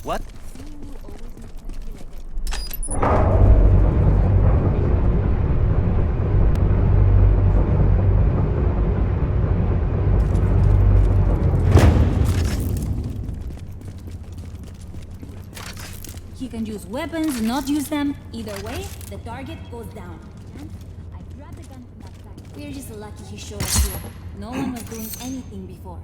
What? He can use weapons, not use them. Either way, the target goes down. And I grabbed the gun from that guy. We're just lucky he showed up here. No one was doing anything before.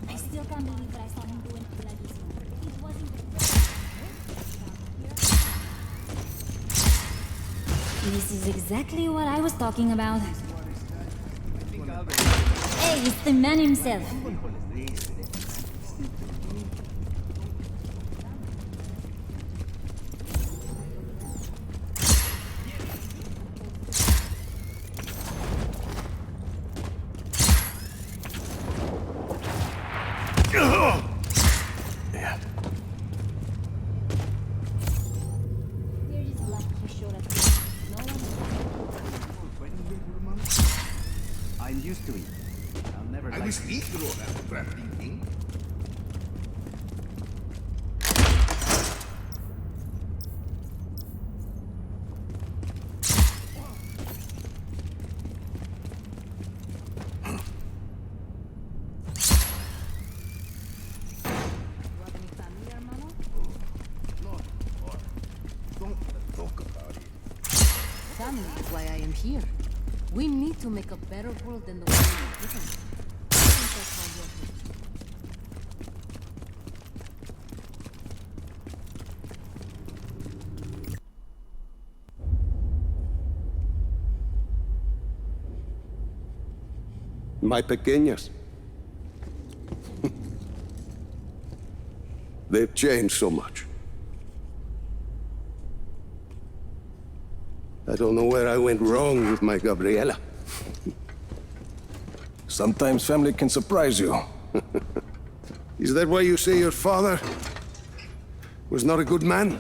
I still can't believe that I saw him doing bloody. It wasn't the This is exactly what I was talking about. Hey, it's the man himself. I'm used to it. I'll never I wish we could all have a crafting thing. Family is why I am here. We need to make a better world than the one we're given. I think that's how you're here. My pequeñas. They've changed so much. I don't know where I went wrong with my Gabriela. Sometimes family can surprise you. Is that why you say your father was not a good man?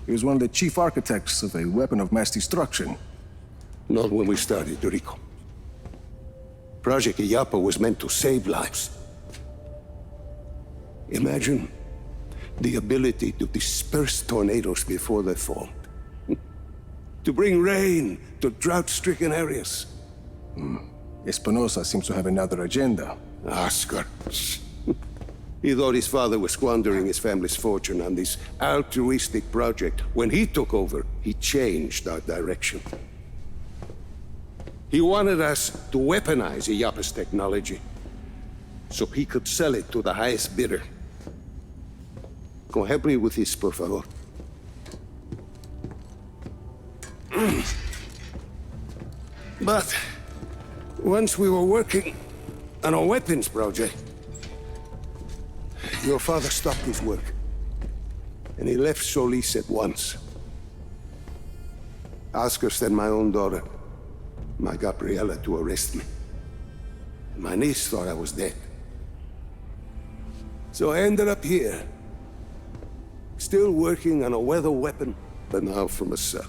He was one of the chief architects of a weapon of mass destruction. Not when we started, Rico. Project Iyapa was meant to save lives. Imagine the ability to disperse tornadoes before they formed. To bring rain to drought-stricken areas. Espinosa seems to have another agenda. Oscar. He thought his father was squandering his family's fortune on this altruistic project. When he took over, he changed our direction. He wanted us to weaponize Iyapa's technology, so he could sell it to the highest bidder. Go help me with this, por favor. But once we were working on a weapons project, your father stopped his work, and he left Solis at once. Oscar sent my own daughter, my Gabriela, to arrest me. And my niece thought I was dead. So I ended up here, still working on a weather weapon, but now from a cell.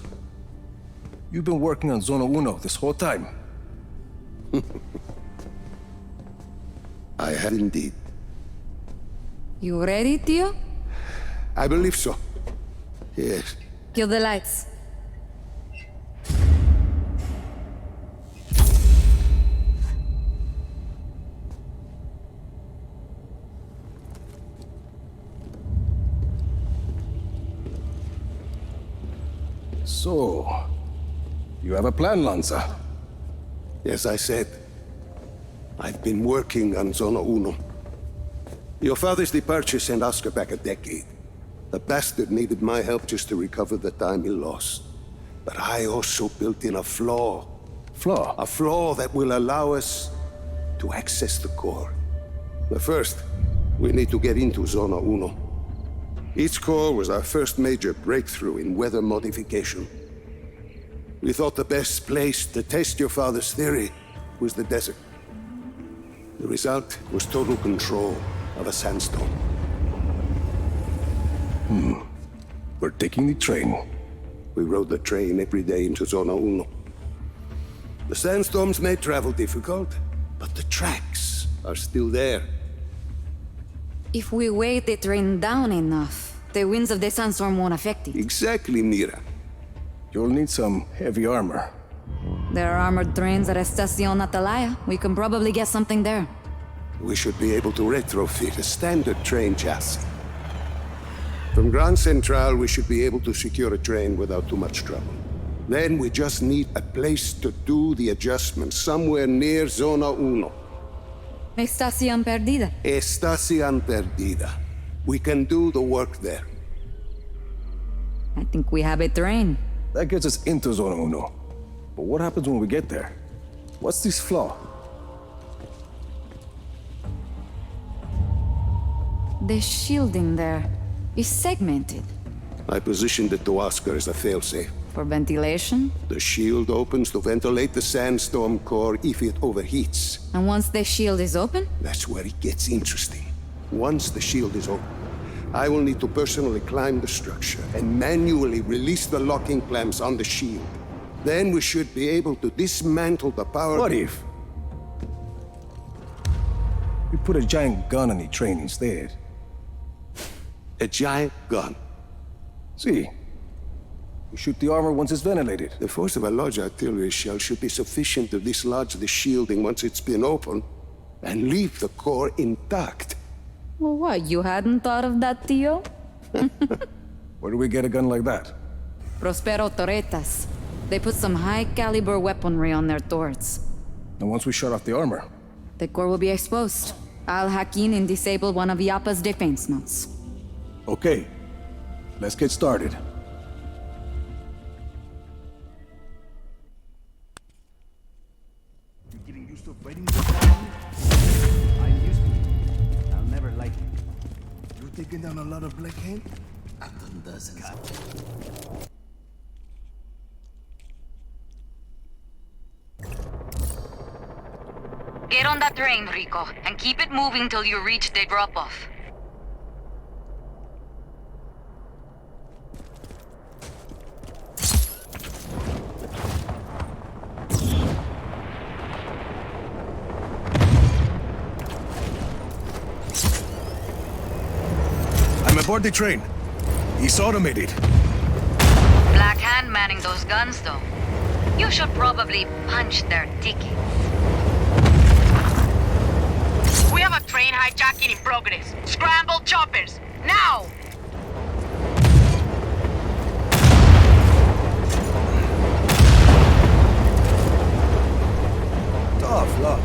You've been working on Zona Uno this whole time. I have indeed. You ready, Tio? I believe so. Yes. Kill the lights. So, you have a plan, Lanza? As I said, I've been working on Zona Uno. Your father's departure sent Oscar back a decade. The bastard needed my help just to recover the time he lost. But I also built in a flaw. Flaw? A flaw that will allow us to access the core. But first, we need to get into Zona Uno. Its core was our first major breakthrough in weather modification. We thought the best place to test your father's theory was the desert. The result was total control of a sandstorm. We're taking the train. We rode the train every day into Zona Uno. The sandstorms made travel difficult, but the tracks are still there. If we weight the train down enough, the winds of the sandstorm won't affect it. Exactly, Mira. You'll need some heavy armor. There are armored trains at Estacion Atalaya. We can probably get something there. We should be able to retrofit a standard train chassis. From Grand Central, we should be able to secure a train without too much trouble. Then we just need a place to do the adjustments, somewhere near Zona Uno. Estacion Perdida. Estación Perdida. We can do the work there. I think we have a train. That gets us into Zona Uno. But what happens when we get there? What's this flaw? The shielding there is segmented. I positioned it to Oscar as a failsafe. For ventilation? The shield opens to ventilate the sandstorm core if it overheats. And once the shield is open? That's where it gets interesting. Once the shield is open, I will need to personally climb the structure and manually release the locking clamps on the shield. Then we should be able to dismantle the power... What if we put a giant gun on the train instead? A giant gun. See, we shoot the armor once it's ventilated. The force of a large artillery shell should be sufficient to dislodge the shielding once it's been opened and leave the core intact. Well, what, you hadn't thought of that, Tio? Where do we get a gun like that? Prospero Torretas. They put some high-caliber weaponry on their turrets. And once we shut off the armor, The core will be exposed. I'll hack in and disable one of Yappa's defense nodes. okay, let's get started. You getting used to fighting this time? I'm used to it. I'll never like it. You taking down a lot of black hand? I've done dozens. Get on that train, Rico, and keep it moving till you reach the drop-off. I'm aboard the train. It's automated. Black Hand manning those guns, though. You should probably punch their ticket. We have a train hijacking in progress. Scramble choppers, now! Tough luck.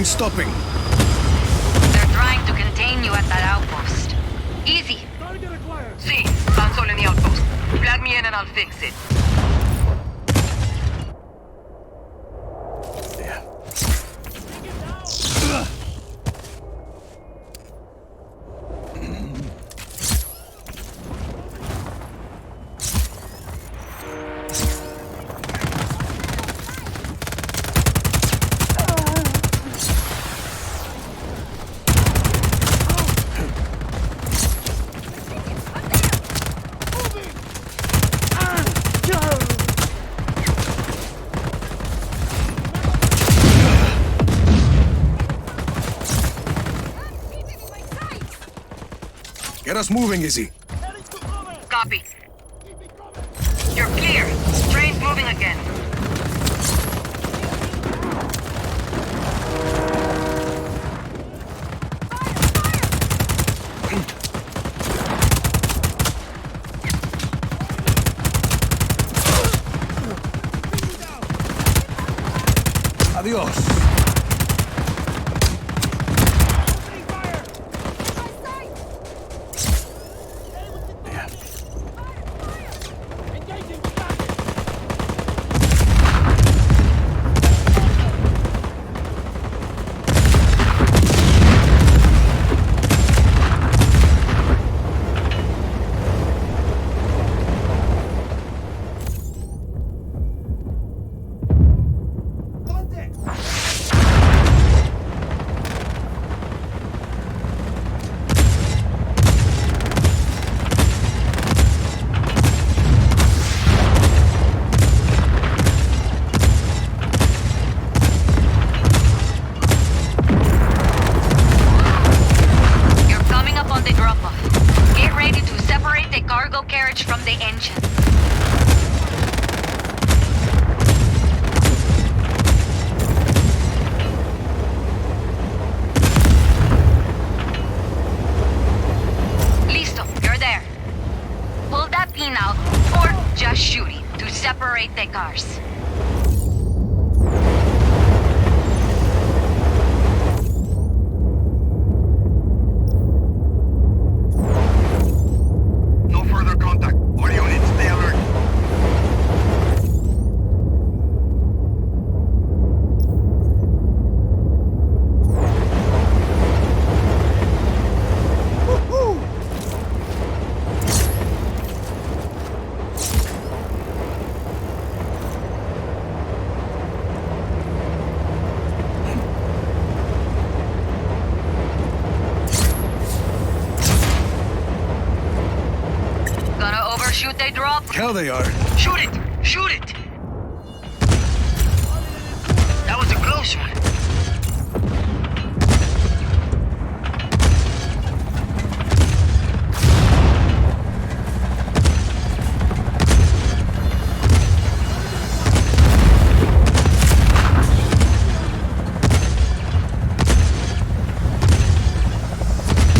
Stopping. They're trying to contain you at that outpost. Easy. See, console in the outpost. Flag me in and I'll fix it. Get us moving, Izzy. Copy. You're clear. Train's moving again. Adios. From the engine. Listo, you're there. Pull that pin out, or just shoot it to separate the cars. Shoot, they drop. Hell they are. Shoot it! Shoot it! That was a close one.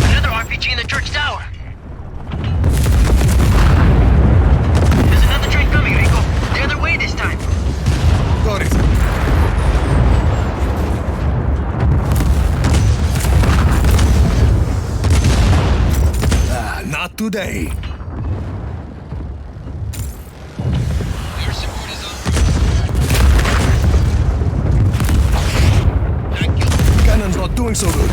Another RPG in the church tower. Today. Your support is on. Cannon's not doing so good.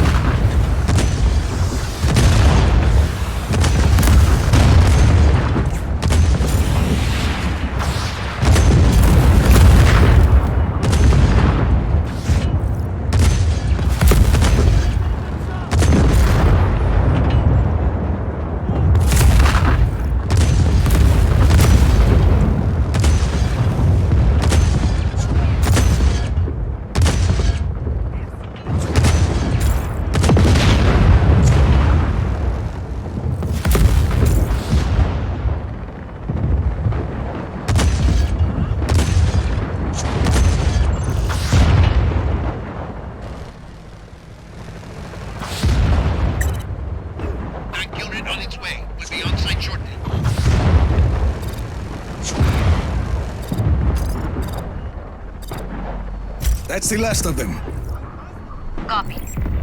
That's the last of them. Copy.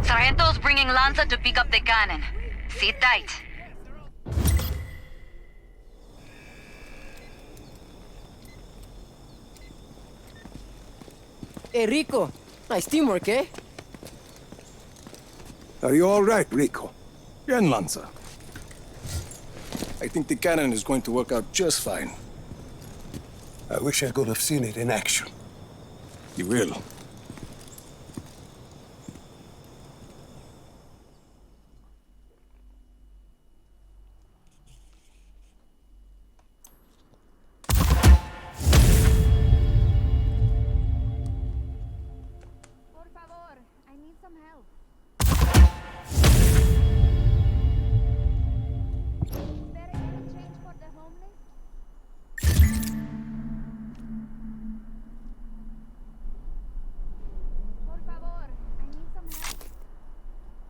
Sargento's bringing Lanza to pick up the cannon. Sit tight. Hey, Rico. Nice teamwork, eh? Are you all right, Rico? Bien, Lanza. I think the cannon is going to work out just fine. I wish I could have seen it in action. You will.